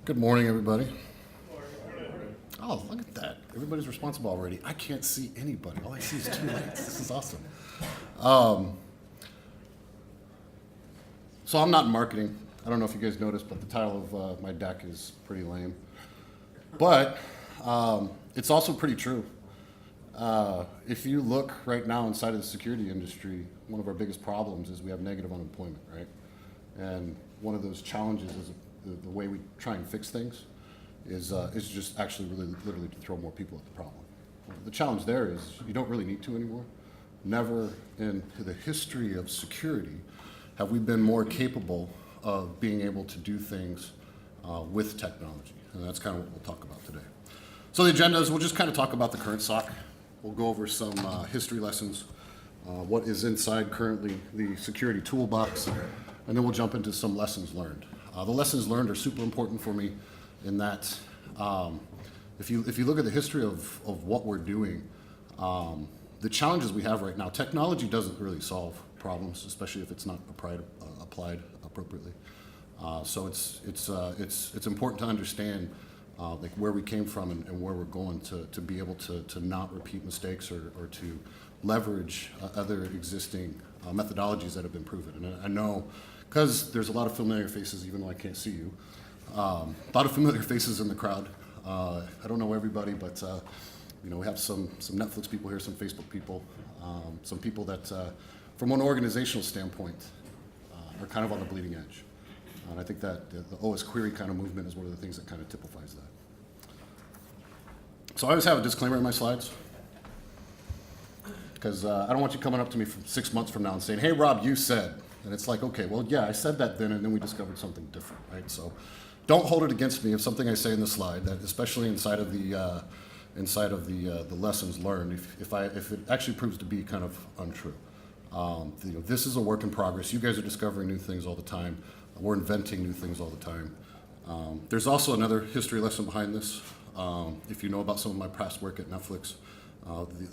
Good morning, everybody. Oh, look at that. Everybody's responsible already. I can't see anybody. All I see is 2 lights. This is awesome. So I'm not in marketing. I don't know if you guys noticed, but the title of my deck is pretty lame. But it's also pretty true. If you look right now inside of the security industry, one of our biggest problems is we have negative unemployment, right? And one of those challenges is the way we try and fix things is just actually really literally to throw more people at the problem. The challenge there is you don't really need to anymore. Never in the history of security have we been more capable of being able to do things with technology. And that's kind of what we'll talk about today. So the agenda is we'll just kind of talk about the current SOC. We'll go over some history lessons, what is inside currently the security toolbox, and then we'll jump into some lessons learned. The lessons learned are super important for me in that if you look at the history of what we're doing, the challenges we have right now, technology doesn't really solve problems, especially if it's not applied appropriately. So it's important to understand like where we came from and where we're going to be able to not repeat mistakes or to leverage other existing methodologies that have been proven. And I know, because there's a lot of familiar faces, even though I can't see you, a lot of familiar faces in the crowd. I don't know everybody, but you know, we have some Netflix people here, some Facebook people, some people that, from an organizational standpoint, are kind of on the bleeding edge. And I think that the OS QueryCon of movement is one of the things that kind of typifies that. So I always have a disclaimer in my slides, because I don't want you coming up to me 6 months from now and saying, "Hey, Rob, you said." And it's like, okay, well, yeah, I said that then, and then we discovered something different, right? So don't hold it against me if something I say in the slide, that especially inside of the lessons learned, if it actually proves to be kind of untrue. You know, this is a work in progress. You guys are discovering new things all the time. We're inventing new things all the time. There's also another history lesson behind this. If you know about some of my past work at Netflix,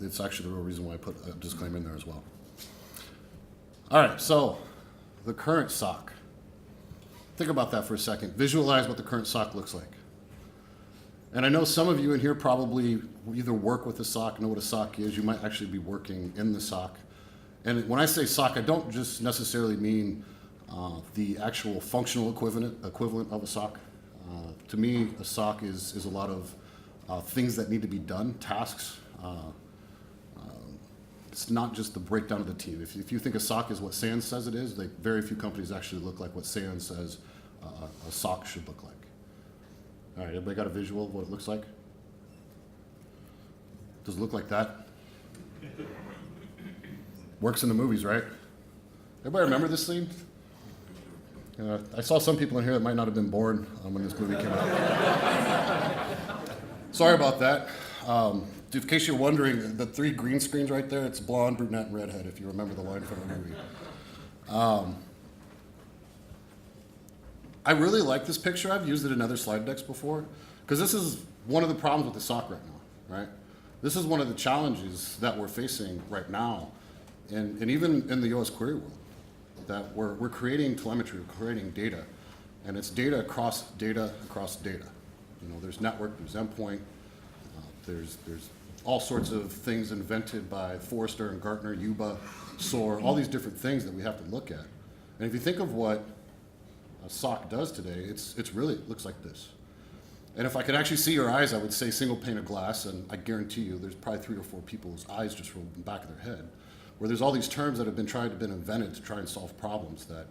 it's actually the real reason why I put a disclaimer in there as well. All right, so the current SOC. Think about that for a second. Visualize what the current SOC looks like. And I know some of you in here probably either work with a SOC, know what a SOC is. You might actually be working in the SOC. And when I say SOC, I don't just necessarily mean the actual functional equivalent of a SOC. To me, a SOC is a lot of things that need to be done, tasks. It's not just the breakdown of the team. If you think a SOC is what SANS says it is, very few companies actually look like what SANS says a SOC should look like. All right, everybody got a visual of what it looks like? Does it look like that? Works in the movies, right? Everybody remember this scene? I saw some people in here that might not have been born when this movie came out. Sorry about that. In case you're wondering, the 3 green screens right there, it's blonde, brunette, and redhead, if you remember the line from the movie. I really like this picture. I've used it in other slide decks before, because this is one of the problems with the SOC right now, right? This is one of the challenges that we're facing right now, and even in the OS query world, that we're creating telemetry, we're creating data, and it's data across data across data. You know, there's network, there's endpoint, there's all sorts of things invented by Forrester and Gartner, Yuba, SOAR, all these different things that we have to look at. And if you think of what a SOC does today, it looks like this. And if I could actually see your eyes, I would say single pane of glass, and I guarantee you there's probably 3 or 4 people's eyes just rolled in the back of their head, where there's all these terms that have been invented to try and solve problems that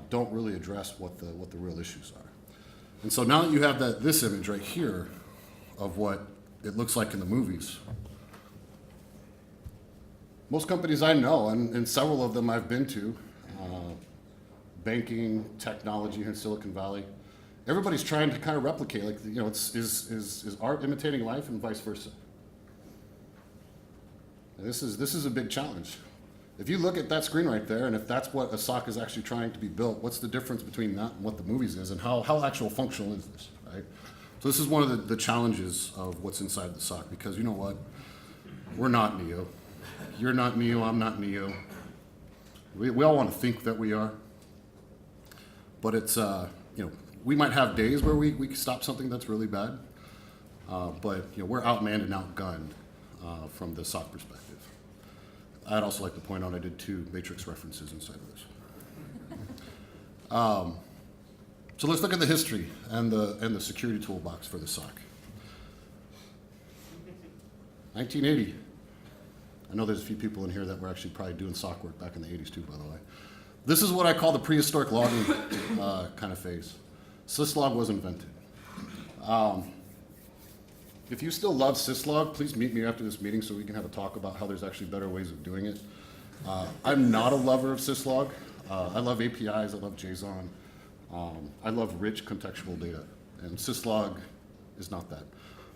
don't really address what the real issues are. And so now that you have this image right here of what it looks like in the movies, most companies I know, and several of them I've been to, banking, technology here in Silicon Valley, everybody's trying to kind of replicate, like, you know, is art imitating life and vice versa. And this is a big challenge. If you look at that screen right there, and if that's what a SOC is actually trying to be built, what's the difference between that and what the movies is, and how actual functional is this, right? So this is one of the challenges of what's inside the SOC, because you know what? We're not Neo. You're not Neo, I'm not Neo. We all want to think that we are. But it's, you know, we might have days where we can stop something that's really bad, but we're outmanned and outgunned from the SOC perspective. I'd also like to point out I did 2 matrix references inside of this. So let's look at the history and the security toolbox for the SOC. 1980. I know there's a few people in here that were actually probably doing SOC work back in the 80s too, by the way. This is what I call the prehistoric logging kind of phase. syslog was invented. If you still love syslog, please meet me after this meeting so we can have a talk about how there's actually better ways of doing it. I'm not a lover of syslog. I love APIs, I love JSON. I love rich contextual data, and syslog is not that.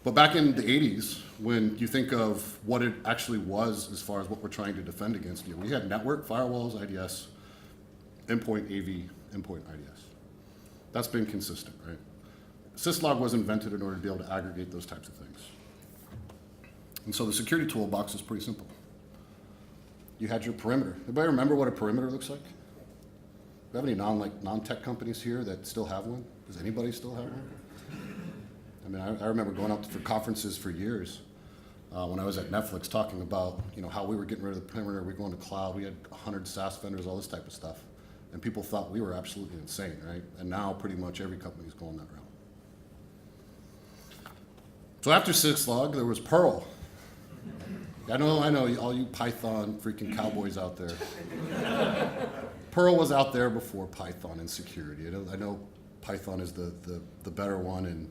But back in the 80s, when you think of what it actually was as far as what we're trying to defend against, we had network, firewalls, IDS, endpoint AV, endpoint IDS. That's been consistent, right? Syslog was invented in order to be able to aggregate those types of things. And so the security toolbox is pretty simple. You had your perimeter. Anybody remember what a perimeter looks like? Do we have any non-tech companies here that still have one? Does anybody still have one? I mean, I remember going out for conferences for years when I was at Netflix talking about how we were getting rid of the perimeter, we were going to cloud, we had 100 SaaS vendors, all this type of stuff. And people thought we were absolutely insane, right? And now pretty much every company is going that route. So after syslog, there was Perl. I know, all you Python freaking cowboys out there. Perl was out there before Python in security. I know Python is the better one, and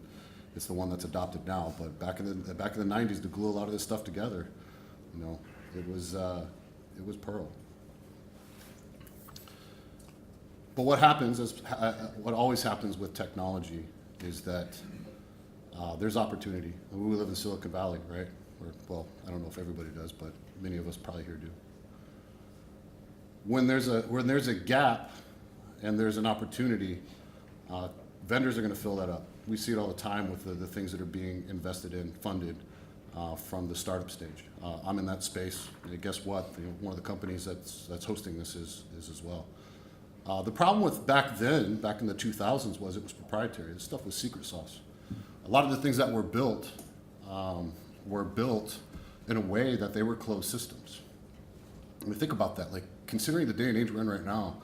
it's the one that's adopted now. But back in the 90s, to glue a lot of this stuff together, it was Perl. But what happens is, what always happens with technology is that there's opportunity. We live in Silicon Valley, right? Well, I don't know if everybody does, but many of us probably here do. When there's a gap and there's an opportunity, vendors are going to fill that up. We see it all the time with the things that are being invested in, funded from the startup stage. I'm in that space. And guess what? One of the companies that's hosting this is as well. The problem with back in the 2000s, was it was proprietary. This stuff was secret sauce. A lot of the things that were built in a way that they were closed systems. I mean, think about that. Like, considering the day and age we're in right now,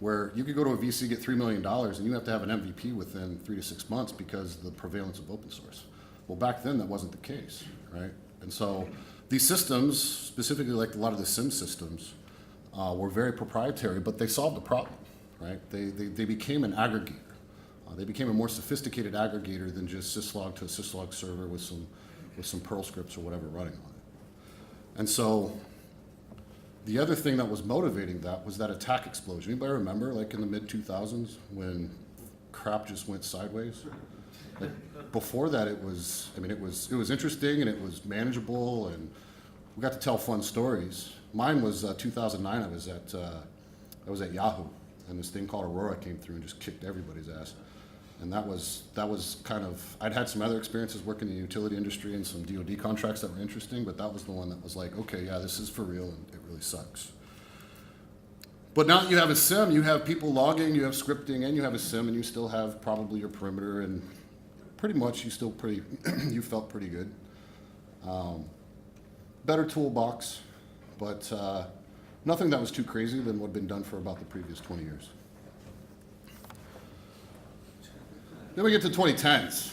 where you could go to a VC, get $3 million, and you have to have an MVP within 3 to 6 months because of the prevalence of open source. Well, back then, that wasn't the case, right? And so these systems, specifically like a lot of the SIM systems, were very proprietary, but they solved the problem, right? They became an aggregator. They became a more sophisticated aggregator than just syslog to a syslog server with some Perl scripts or whatever running on it. And so the other thing that was motivating that was that attack explosion. Anybody remember, like in the mid-2000s, when crap just went sideways? Like, before that, it was interesting and it was manageable, and we got to tell fun stories. Mine was 2009. I was at Yahoo, and this thing called Aurora came through and just kicked everybody's ass. And that was kind of, I'd had some other experiences working in the utility industry and some DoD contracts that were interesting, but that was the one that was like, okay, yeah, this is for real, and it really sucks. But now you have a SIM, you have people logging, you have scripting, and you have a SIM, and you still have probably your perimeter, and pretty much you felt pretty good. Better toolbox, but nothing that was too crazy than what had been done for about the previous 20 years. Then we get to 2010s.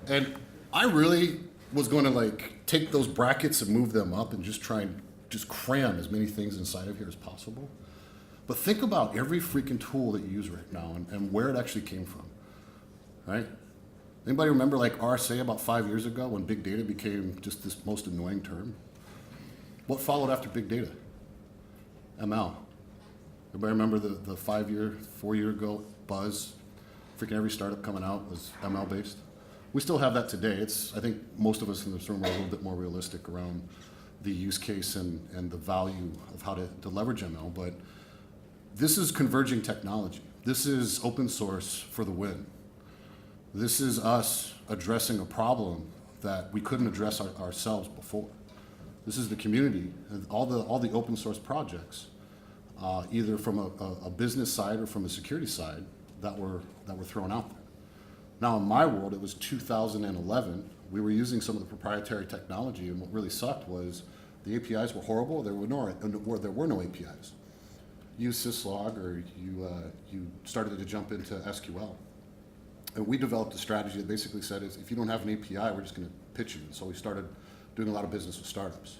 And I really was going to take those brackets and move them up and just try and cram as many things inside of here as possible. But think about every freaking tool that you use right now and where it actually came from, right? Anybody remember RSA about 5 years ago when big data became just this most annoying term? What followed after big data? ML. Everybody remember the 4 year ago buzz? Freaking every startup coming out was ML based. We still have that today. I think most of us in this room are a little bit more realistic around the use case and the value of how to leverage ML, but this is converging technology. This is open source for the win. This is us addressing a problem that we couldn't address ourselves before. This is the community, and all the open source projects either from a business side or from a security side that were thrown out there. Now in my world, it was 2011. We were using some of the proprietary technology, and what really sucked was the APIs were horrible. There were no APIs. You use syslog, or you started to jump into SQL. And we developed a strategy that basically said, if you don't have an API, we're just going to pitch you. And so we started doing a lot of business with startups.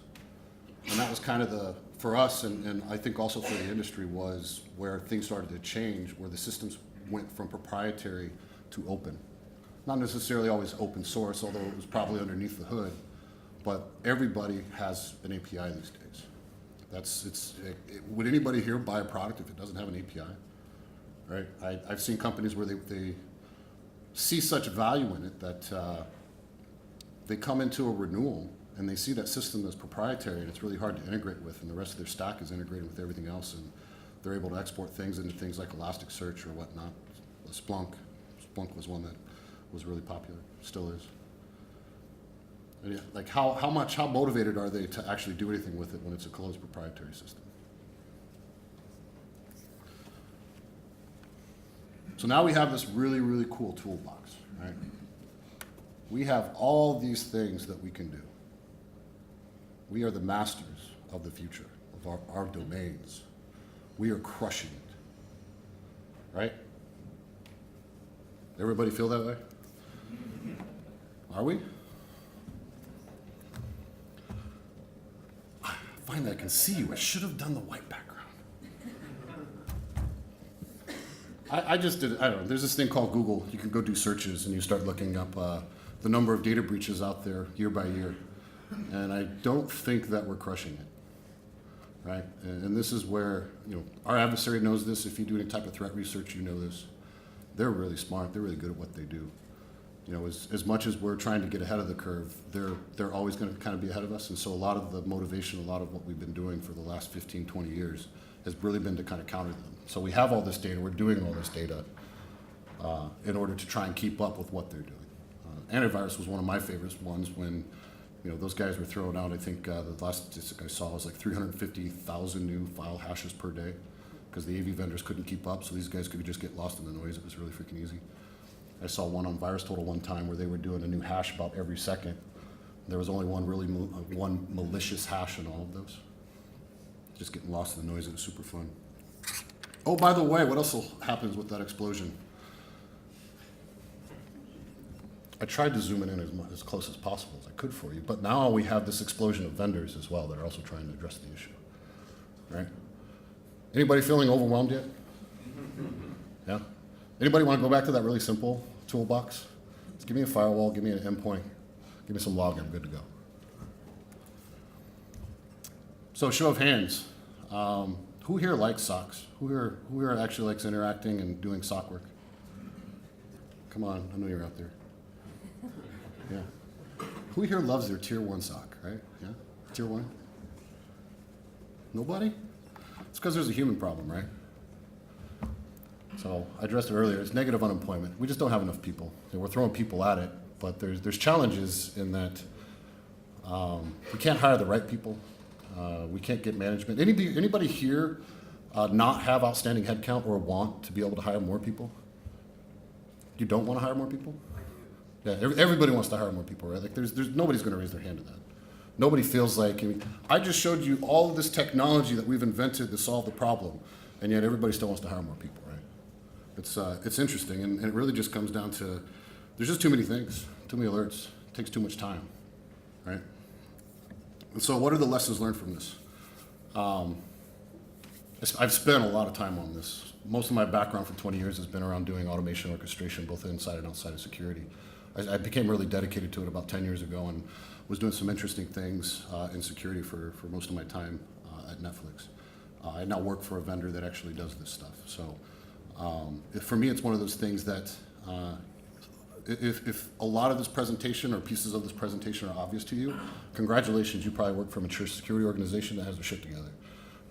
And that was kind of for us, and I think also for the industry, was where things started to change, where the systems went from proprietary to open. Not necessarily always open source, although it was probably underneath the hood, but everybody has an API these days. Would anybody here buy a product if it doesn't have an API? Right? I've seen companies where they see such value in it that they come into a renewal and they see that system as proprietary and it's really hard to integrate with, and the rest of their stack is integrated with everything else, and they're able to export things into things like Elasticsearch or whatnot. Splunk was one that was really popular, still is. And yeah, like how motivated are they to actually do anything with it when it's a closed proprietary system? So now we have this really, really cool toolbox, right? We have all these things that we can do. We are the masters of the future, of our domains. We are crushing it, right? Everybody feel that way? Are we? Finally, I can see you. I should have done the white background. I just did, I don't know, there's this thing called Google. You can go do searches and you start looking up the number of data breaches out there year by year. And I don't think that we're crushing it, right? And this is where, our adversary knows this. If you do any type of threat research, you know this. They're really smart. They're really good at what they do. As much as we're trying to get ahead of the curve, they're always going to kind of be ahead of us. And so a lot of the motivation, a lot of what we've been doing for the last 15, 20 years has really been to kind of counter them. So we have all this data. We're doing all this data in order to try and keep up with what they're doing. Antivirus was one of my favorite ones when those guys were throwing out, I think the last statistic I saw was like 350,000 new file hashes per day because the AV vendors couldn't keep up, so these guys could just get lost in the noise. It was really freaking easy. I saw one on VirusTotal one time where they were doing a new hash about every second. There was only one malicious hash in all of those. Just getting lost in the noise. It was super fun. Oh, by the way, what else happens with that explosion? I tried to zoom it in as close as possible as I could for you, but now we have this explosion of vendors as well that are also trying to address the issue, right? Anybody feeling overwhelmed yet? Yeah? Anybody want to go back to that really simple toolbox? Just give me a firewall, give me an endpoint, give me some log, I'm good to go. So show of hands, who here likes SOCs? Who here actually likes interacting and doing SOC work? Come on, I know you're out there. Yeah. Who here loves their tier 1 SOC, right? Yeah? Tier 1? Nobody? It's because there's a human problem, right? So I addressed it earlier. It's negative unemployment. We just don't have enough people. We're throwing people at it, but there's challenges in that we can't hire the right people. We can't get management. Anybody here not have outstanding headcount or want to be able to hire more people? You don't want to hire more people? Yeah, everybody wants to hire more people, right? Like there's nobody's going to raise their hand to that. Nobody feels like, I just showed you all of this technology that we've invented to solve the problem, and yet everybody still wants to hire more people, right? It's interesting, and it really just comes down to, there's just too many things, too many alerts, it takes too much time, right? And so what are the lessons learned from this? I've spent a lot of time on this. Most of my background for 20 years has been around doing automation orchestration, both inside and outside of security. I became really dedicated to it about 10 years ago and was doing some interesting things in security for most of my time at Netflix. I now work for a vendor that actually does this stuff. So for me, it's one of those things that if a lot of this presentation or pieces of this presentation are obvious to you, congratulations, you probably work for a mature security organization that has their shit together.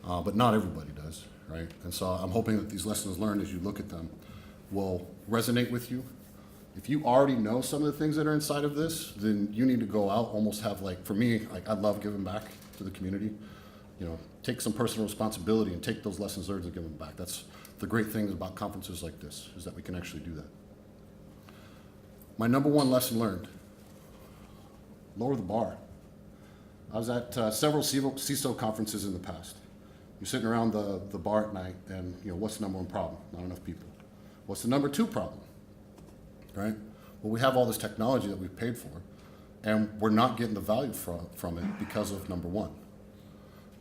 But not everybody does, right? And so I'm hoping that these lessons learned as you look at them will resonate with you. If you already know some of the things that are inside of this, then you need to go out, almost have like, for me, like I love giving back to the community. take some personal responsibility and take those lessons learned and give them back. That's the great thing about conferences like this, is that we can actually do that. My number one lesson learned: lower the bar. I was at several CISO conferences in the past. You're sitting around the bar at night, and what's the number one problem? Not enough people. What's the number two problem? Right? Well, we have all this technology that we've paid for, and we're not getting the value from it because of number one.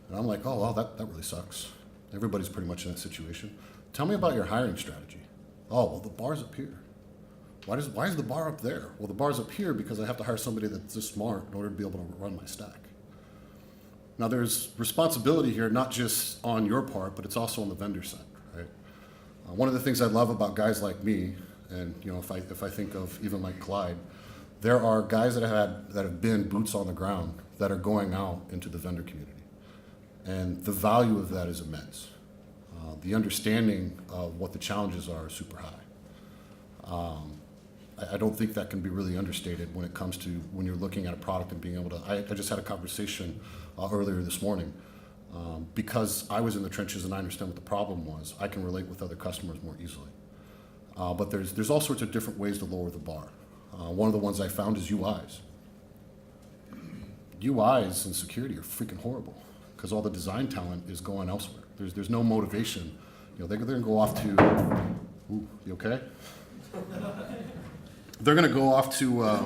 And I'm like, oh, well, that really sucks. Everybody's pretty much in that situation. Tell me about your hiring strategy. Oh, well, the bar's up here. Why is the bar up there? Well, the bar's up here because I have to hire somebody that's this smart in order to be able to run my stack. Now, there's responsibility here, not just on your part, but it's also on the vendor side, right? One of the things I love about guys like me, and if I think of even like Clyde, there are guys that have been boots on the ground that are going out into the vendor community, and the value of that is immense. The understanding of what the challenges are super high. I don't think that can be really understated when it comes to when you're looking at a product and being able to. I just had a conversation earlier this morning. Because I was in the trenches and I understand what the problem was, I can relate with other customers more easily. But there's all sorts of different ways to lower the bar. One of the ones I found is UIs. UIs in security are freaking horrible because all the design talent is going elsewhere. There's no motivation. They're going to go off to. Ooh, you okay? They're going to go off to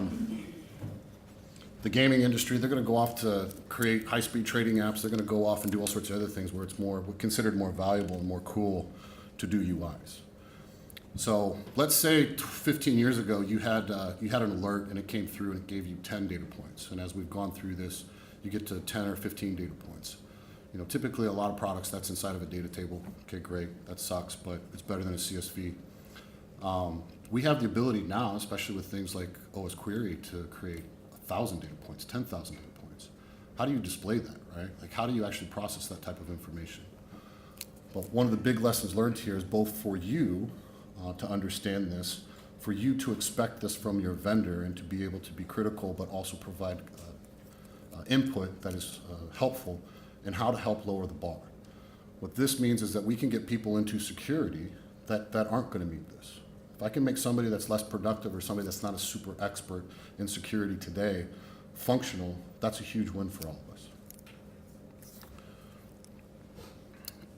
the gaming industry. They're going to go off to create high-speed trading apps. They're going to go off and do all sorts of other things where it's more considered more valuable and more cool to do UIs. So let's say 15 years ago you had an alert and it came through and it gave you 10 data points. And as we've gone through this, you get to 10 or 15 data points. Typically a lot of products that's inside of a data table. Okay, great, that sucks, but it's better than a CSV. We have the ability now, especially with things like OS Query, to create 1,000 data points, 10,000 data points. How do you display that, right? Like, how do you actually process that type of information? But one of the big lessons learned here is both for you to understand this, for you to expect this from your vendor and to be able to be critical, but also provide input that is helpful in how to help lower the bar. What this means is that we can get people into security that aren't going to meet this. If I can make somebody that's less productive or somebody that's not a super expert in security today functional, that's a huge win for all of us.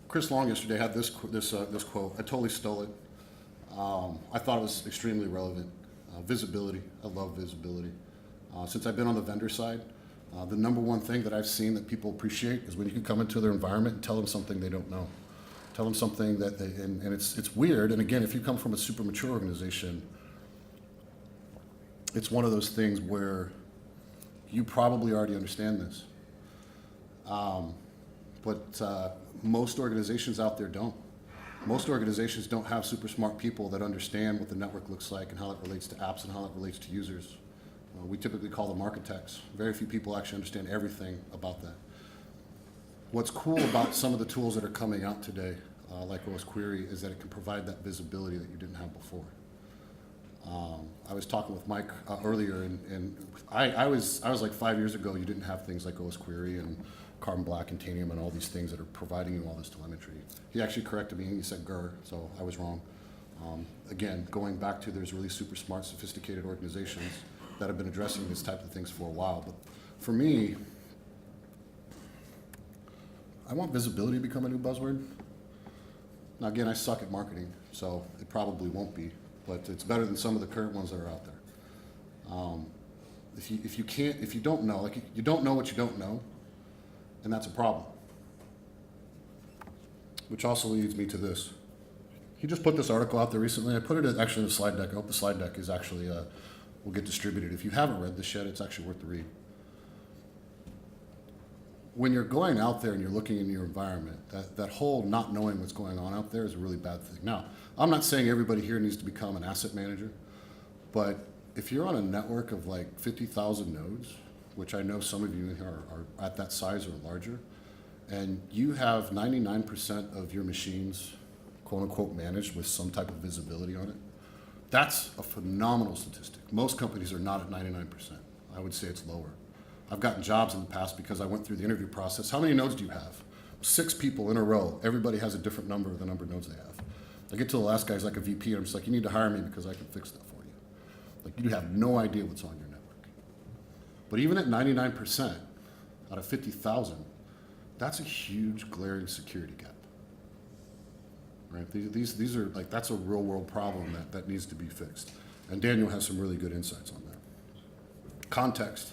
Chris Long yesterday had this quote. I totally stole it. I thought it was extremely relevant. Visibility. I love visibility. Since I've been on the vendor side, the number one thing that I've seen that people appreciate is when you can come into their environment and tell them something they don't know. Tell them something that and it's weird. And again, if you come from a super mature organization, it's one of those things where you probably already understand this. But most organizations out there don't. Most organizations don't have super smart people that understand what the network looks like and how it relates to apps and how it relates to users. We typically call them architects. Very few people actually understand everything about that. What's cool about some of the tools that are coming out today, like OS Query, is that it can provide that visibility that you didn't have before. I was talking with Mike earlier, and I was like 5 years ago, you didn't have things like OS Query and Carbon Black and Tanium and all these things that are providing you all this telemetry. He actually corrected me and he said GUR, so I was wrong. Again, going back to there's really super smart, sophisticated organizations that have been addressing this type of things for a while. But for me, I want visibility to become a new buzzword. Now again, I suck at marketing, so it probably won't be, but it's better than some of the current ones that are out there. If you don't know, like you don't know what you don't know, and that's a problem. Which also leads me to this. He just put this article out there recently. I put it actually in the slide deck. I hope the slide deck is actually will get distributed. If you haven't read this yet, it's actually worth the read. When you're going out there and you're looking in your environment, that whole not knowing what's going on out there is a really bad thing. Now, I'm not saying everybody here needs to become an asset manager, but if you're on a network of like 50,000 nodes, which I know some of you are at that size or larger, and you have 99% of your machines, quote unquote, managed with some type of visibility on it, that's a phenomenal statistic. Most companies are not at 99%. I would say it's lower. I've gotten jobs in the past because I went through the interview process. How many nodes do you have? 6 people in a row. Everybody has a different number of the number of nodes they have. I get to the last guy, he's like a VP, and I'm just like, you need to hire me because I can fix that for you. Like, you have no idea what's on your network. But even at 99% out of 50,000, that's a huge glaring security gap. Right? These are like, that's a real world problem that needs to be fixed. And Daniel has some really good insights on that. Context.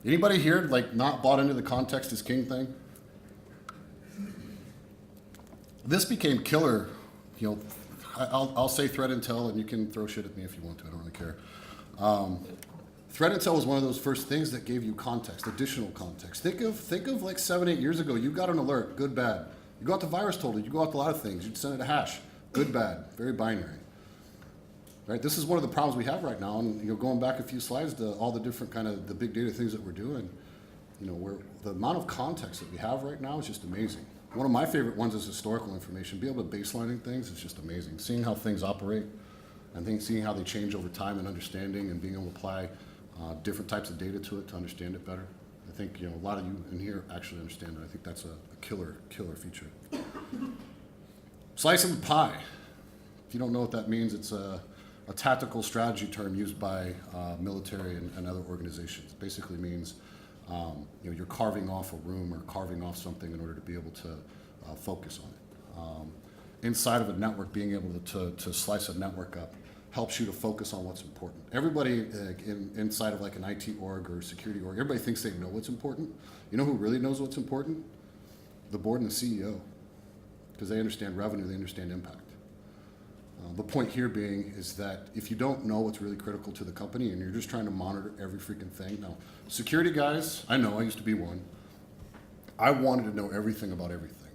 Anybody here like not bought into the context is king thing? This became killer. You know, I'll say threat intel, and you can throw shit at me if you want to. I don't really care. Threat intel was one of those first things that gave you context, additional context. Think of like 7, 8 years ago. You got an alert, good, bad. You go out to virus total. You go out to a lot of things. You'd send it a hash, good, bad, very binary. Right? This is one of the problems we have right now. And you know, going back a few slides to all the different kind of the big data things that we're doing. You know, the amount of context that we have right now is just amazing. One of my favorite ones is historical information. Be able to baselining things is just amazing. Seeing how things operate and seeing how they change over time and understanding and being able to apply different types of data to it to understand it better. I think you know a lot of you in here actually understand it. I think that's a killer feature. Slice of the pie. If you don't know what that means, it's a tactical strategy term used by military and other organizations. It basically means you know, you're carving off a room or carving off something in order to be able to focus on it. Inside of a network, being able to slice a network up helps you to focus on what's important. Everybody inside of like an IT org or security org, everybody thinks they know what's important. You know who really knows what's important? The board and the CEO, because they understand revenue, they understand impact. The point here being is that if you don't know what's really critical to the company and you're just trying to monitor every freaking thing. Now, security guys, I know, I used to be one. I wanted to know everything about everything.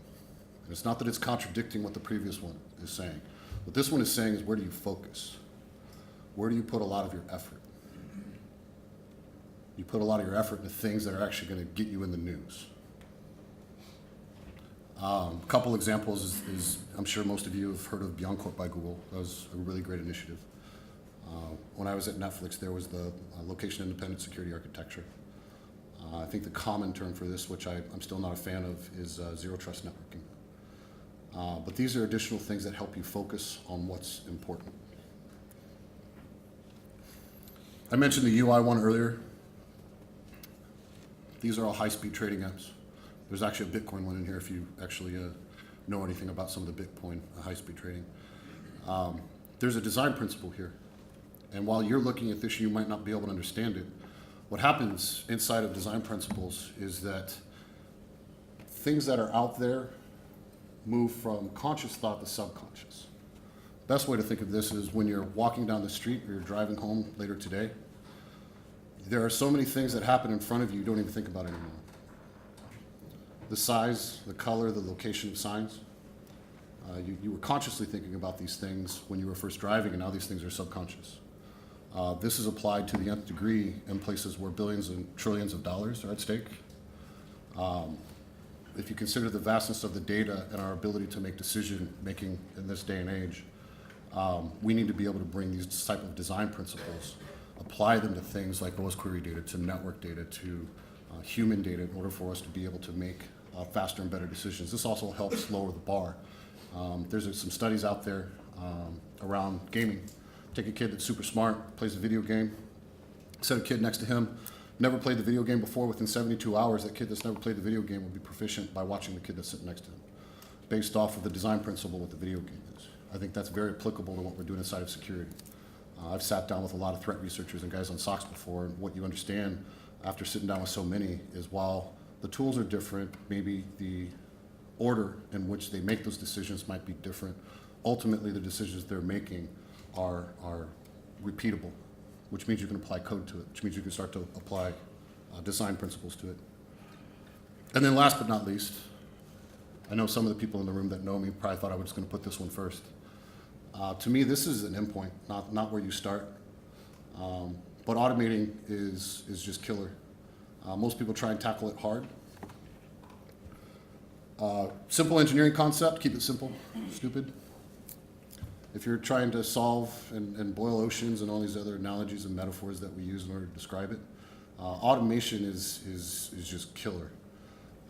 And it's not that it's contradicting what the previous one is saying. What this one is saying is, where do you focus? Where do you put a lot of your effort? You put a lot of your effort into things that are actually going to get you in the news. A couple examples is I'm sure most of you have heard of BeyondCorp by Google. That was a really great initiative. When I was at Netflix, there was the location-independent security architecture. I think the common term for this, which I'm still not a fan of, is zero trust networking. But these are additional things that help you focus on what's important. I mentioned the UI one earlier. These are all high-speed trading apps. There's actually a Bitcoin one in here if you actually know anything about some of the Bitcoin high-speed trading. There's a design principle here. And while you're looking at this, you might not be able to understand it. What happens inside of design principles is that things that are out there move from conscious thought to subconscious. Best way to think of this is when you're walking down the street or you're driving home later today, there are so many things that happen in front of you don't even think about anymore. The size, the color, the location of signs. You were consciously thinking about these things when you were first driving, and now these things are subconscious. This is applied to the nth degree in places where billions and trillions of dollars are at stake. If you consider the vastness of the data and our ability to make decision making in this day and age, we need to be able to bring these type of design principles, apply them to things like OS query data, to network data, to human data in order for us to be able to make faster and better decisions. This also helps lower the bar. There's some studies out there around gaming. Take a kid that's super smart, plays a video game, set a kid next to him, never played the video game before. Within 72 hours, that kid that's never played the video game will be proficient by watching the kid that's sitting next to him, based off of the design principle what the video game is. I think that's very applicable to what we're doing inside of security. I've sat down with a lot of threat researchers and guys on SOCs before, and what you understand after sitting down with so many is while the tools are different, maybe the order in which they make those decisions might be different. Ultimately, the decisions they're making are repeatable, which means you can apply code to it, which means you can start to apply design principles to it. And then last but not least, I know some of the people in the room that know me probably thought I was just going to put this one first. To me, this is an endpoint, not where you start. But automating is just killer. Most people try and tackle it hard. Simple engineering concept, keep it simple, stupid. If you're trying to solve and boil oceans and all these other analogies and metaphors that we use in order to describe it, Automation is just killer.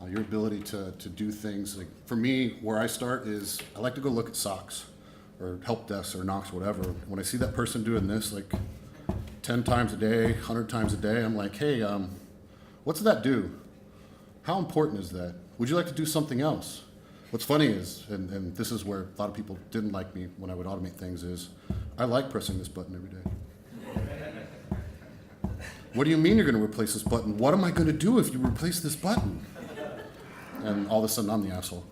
Your ability to do things, like for me, where I start is I like to go look at SOCs or help desks or knocks, whatever. When I see that person doing this like 10 times a day, 100 times a day, I'm like, hey, what's that do? How important is that? Would you like to do something else? What's funny is, and this is where a lot of people didn't like me when I would automate things, is I like pressing this button every day. What do you mean you're going to replace this button? What am I going to do if you replace this button? And all of a sudden, I'm the asshole.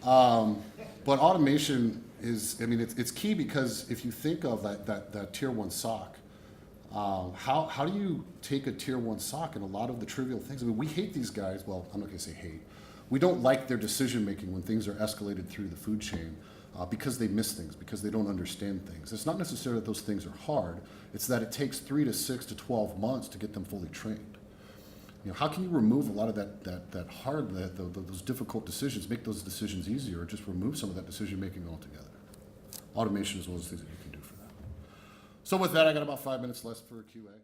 But automation is, I mean, it's key because if you think of that tier 1 SOC, how do you take a tier 1 SOC and a lot of the trivial things? I mean, we hate these guys. Well, I'm not going to say hate. We don't like their decision making when things are escalated through the food chain because they miss things, because they don't understand things. It's not necessarily that those things are hard. It's that it takes 3 to 6 to 12 months to get them fully trained. You know, how can you remove a lot of those difficult decisions, make those decisions easier, or just remove some of that decision making altogether? Automation is one of those things that you can do for that. So with that, I got about 5 minutes left for QA.